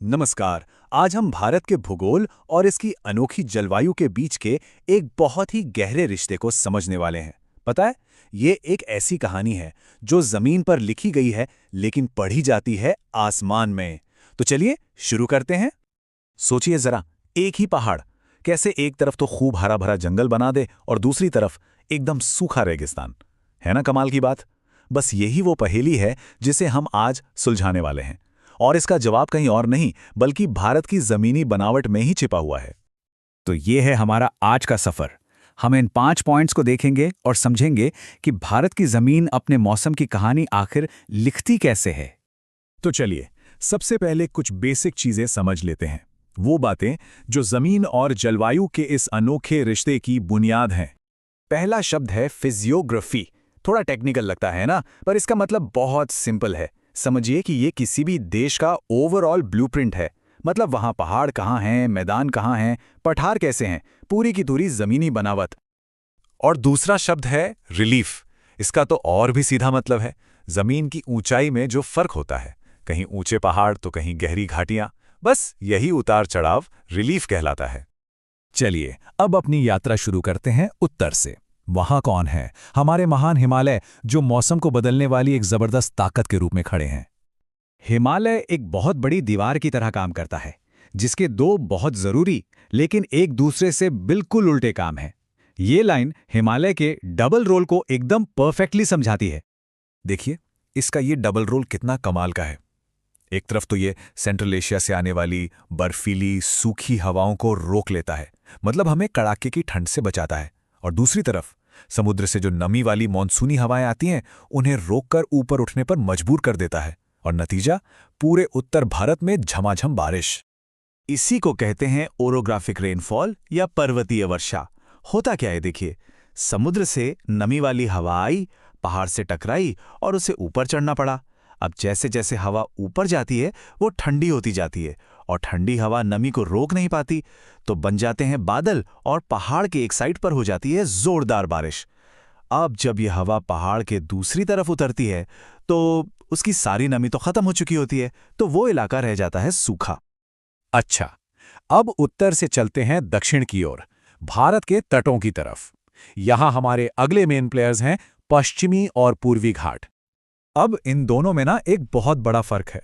नमस्कार। आज हम भारत के भूगोल और इसकी अनोखी जलवायु के बीच के एक बहुत ही गहरे रिश्ते को समझने वाले हैं। पता है, ये एक ऐसी कहानी है जो जमीन पर लिखी गई है लेकिन पढ़ी जाती है आसमान में। तो चलिए शुरू करते हैं। सोचिए जरा, एक ही पहाड़ कैसे एक तरफ तो खूब हरा भरा जंगल बना दे और दूसरी तरफ एकदम सूखा रेगिस्तान। है ना कमाल की बात। बस यही वो पहेली है जिसे हम आज सुलझाने वाले हैं। और इसका जवाब कहीं और नहीं बल्कि भारत की जमीनी बनावट में ही छिपा हुआ है। तो ये है हमारा आज का सफर। हम इन 5 पॉइंट्स को देखेंगे और समझेंगे कि भारत की जमीन अपने मौसम की कहानी आखिर लिखती कैसे है। तो चलिए सबसे पहले कुछ बेसिक चीजें समझ लेते हैं, वो बातें जो जमीन और जलवायु के इस अनोखे रिश्ते की बुनियाद हैं। पहला शब्द है फिजियोग्राफी। थोड़ा टेक्निकल लगता है ना, पर इसका मतलब बहुत सिंपल है। समझिए कि ये किसी भी देश का ओवरऑल ब्लूप्रिंट है। मतलब वहां पहाड़ कहाँ हैं, मैदान कहाँ हैं, पठार कैसे हैं, पूरी की पूरी जमीनी बनावट। और दूसरा शब्द है रिलीफ। इसका तो और भी सीधा मतलब है जमीन की ऊंचाई में जो फर्क होता है, कहीं ऊंचे पहाड़ तो कहीं गहरी घाटियां। बस यही उतार चढ़ाव रिलीफ कहलाता है। चलिए अब अपनी यात्रा शुरू करते हैं उत्तर से। वहां कौन है? हमारे महान हिमालय, जो मौसम को बदलने वाली एक जबरदस्त ताकत के रूप में खड़े हैं। हिमालय एक बहुत बड़ी दीवार की तरह काम करता है, जिसके दो बहुत जरूरी लेकिन एक दूसरे से बिल्कुल उल्टे काम हैं। ये लाइन हिमालय के डबल रोल को एकदम परफेक्टली समझाती है। देखिए इसका ये डबल रोल कितना कमाल का है। एक तरफ तो ये सेंट्रल एशिया से आने वाली बर्फीली सूखी हवाओं को रोक लेता है, मतलब हमें कड़ाके की ठंड से बचाता है। और दूसरी तरफ समुद्र से जो नमी वाली मॉनसूनी हवाएं आती हैं, उन्हें रोककर ऊपर उठने पर मजबूर कर देता है। और नतीजा, पूरे उत्तर भारत में झमाझम बारिश। इसी को कहते हैं ओरोग्राफिक रेनफॉल या पर्वतीय वर्षा। होता क्या है देखिए, समुद्र से नमी वाली हवा आई, पहाड़ से टकराई और उसे ऊपर चढ़ना पड़ा। अब जैसे जैसे हवा ऊपर जाती है वो ठंडी होती जाती है, और ठंडी हवा नमी को रोक नहीं पाती, तो बन जाते हैं बादल और पहाड़ के एक साइड पर हो जाती है जोरदार बारिश। अब जब यह हवा पहाड़ के दूसरी तरफ उतरती है तो उसकी सारी नमी तो खत्म हो चुकी होती है, तो वो इलाका रह जाता है सूखा। अच्छा, अब उत्तर से चलते हैं दक्षिण की ओर, भारत के तटों की तरफ। यहां हमारे अगले मेन प्लेयर्स हैं पश्चिमी और पूर्वी घाट। अब इन दोनों में ना एक बहुत बड़ा फर्क है।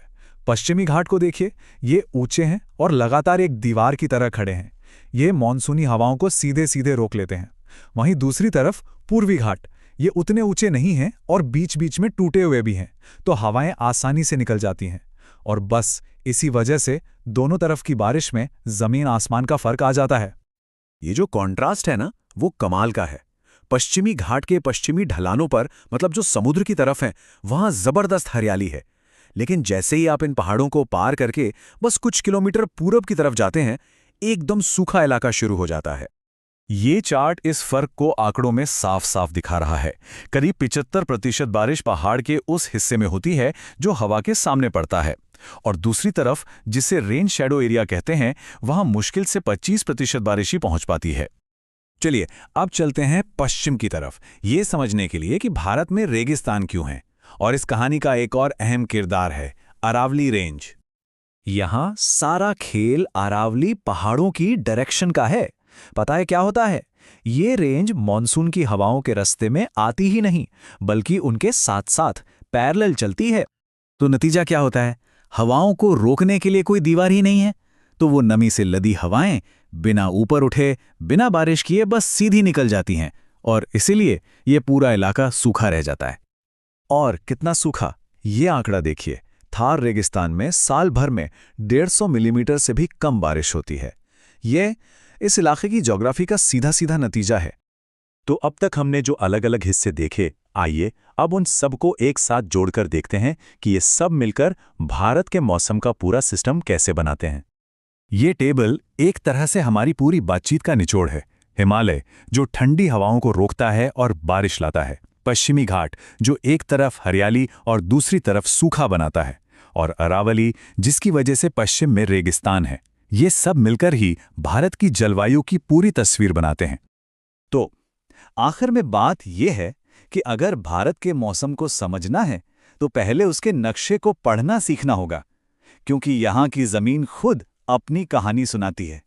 पश्चिमी घाट को देखिए, ये ऊंचे हैं और लगातार एक दीवार की तरह खड़े हैं। ये मॉनसूनी हवाओं को सीधे सीधे रोक लेते हैं। वहीं दूसरी तरफ पूर्वी घाट, ये उतने ऊंचे नहीं हैं और बीच बीच में टूटे हुए भी हैं, तो हवाएं आसानी से निकल जाती हैं। और बस इसी वजह से दोनों तरफ की बारिश में जमीन आसमान का फर्क आ जाता है। ये जो कॉन्ट्रास्ट है ना, वो कमाल का है। पश्चिमी घाट के पश्चिमी ढलानों पर, मतलब जो समुद्र की तरफ है, वहां जबरदस्त हरियाली है। लेकिन जैसे ही आप इन पहाड़ों को पार करके बस कुछ किलोमीटर पूरब की तरफ जाते हैं, एकदम सूखा इलाका शुरू हो जाता है। ये चार्ट इस फर्क को आंकड़ों में साफ साफ दिखा रहा है। करीब 75% बारिश पहाड़ के उस हिस्से में होती है जो हवा के सामने पड़ता है, और दूसरी तरफ, जिसे रेन शैडो एरिया कहते हैं, वहां मुश्किल से 25% बारिश ही पहुंच पाती है। चलिए अब चलते हैं पश्चिम की तरफ, ये समझने के लिए कि भारत में रेगिस्तान क्यों है। और इस कहानी का एक और अहम किरदार है अरावली रेंज। यहां सारा खेल अरावली पहाड़ों की डायरेक्शन का है। पता है क्या होता है? ये रेंज मॉनसून की हवाओं के रास्ते में आती ही नहीं, बल्कि उनके साथ साथ पैरेलल चलती है। तो नतीजा क्या होता है? हवाओं को रोकने के लिए कोई दीवार ही नहीं है, तो वो नमी से लदी हवाएं बिना ऊपर उठे, बिना बारिश किए बस सीधी निकल जाती हैं, और इसीलिए ये पूरा इलाका सूखा रह जाता है। और कितना सूखा, ये आंकड़ा देखिए। थार रेगिस्तान में साल भर में 150 मिलीमीटर से भी कम बारिश होती है। ये इस इलाके की ज्योग्राफी का सीधा सीधा नतीजा है। तो अब तक हमने जो अलग अलग हिस्से देखे, आइए अब उन सब को एक साथ जोड़कर देखते हैं कि ये सब मिलकर भारत के मौसम का पूरा सिस्टम कैसे बनाते हैं। ये टेबल एक तरह से हमारी पूरी बातचीत का निचोड़ है। हिमालय, जो ठंडी हवाओं को रोकता है और बारिश लाता है। पश्चिमी घाट, जो एक तरफ हरियाली और दूसरी तरफ सूखा बनाता है। और अरावली, जिसकी वजह से पश्चिम में रेगिस्तान है। ये सब मिलकर ही भारत की जलवायु की पूरी तस्वीर बनाते हैं। तो आखिर में बात यह है कि अगर भारत के मौसम को समझना है तो पहले उसके नक्शे को पढ़ना सीखना होगा। क्योंकि यहाँ की ज़मीन खुद अपनी कहानी सुनाती है।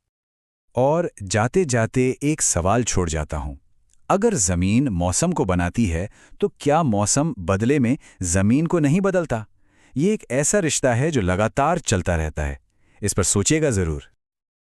और जाते जाते एक सवाल छोड़ जाता हूं। अगर जमीन मौसम को बनाती है तो क्या मौसम बदले में जमीन को नहीं बदलता? ये एक ऐसा रिश्ता है जो लगातार चलता रहता है। इस पर सोचिएगा जरूर।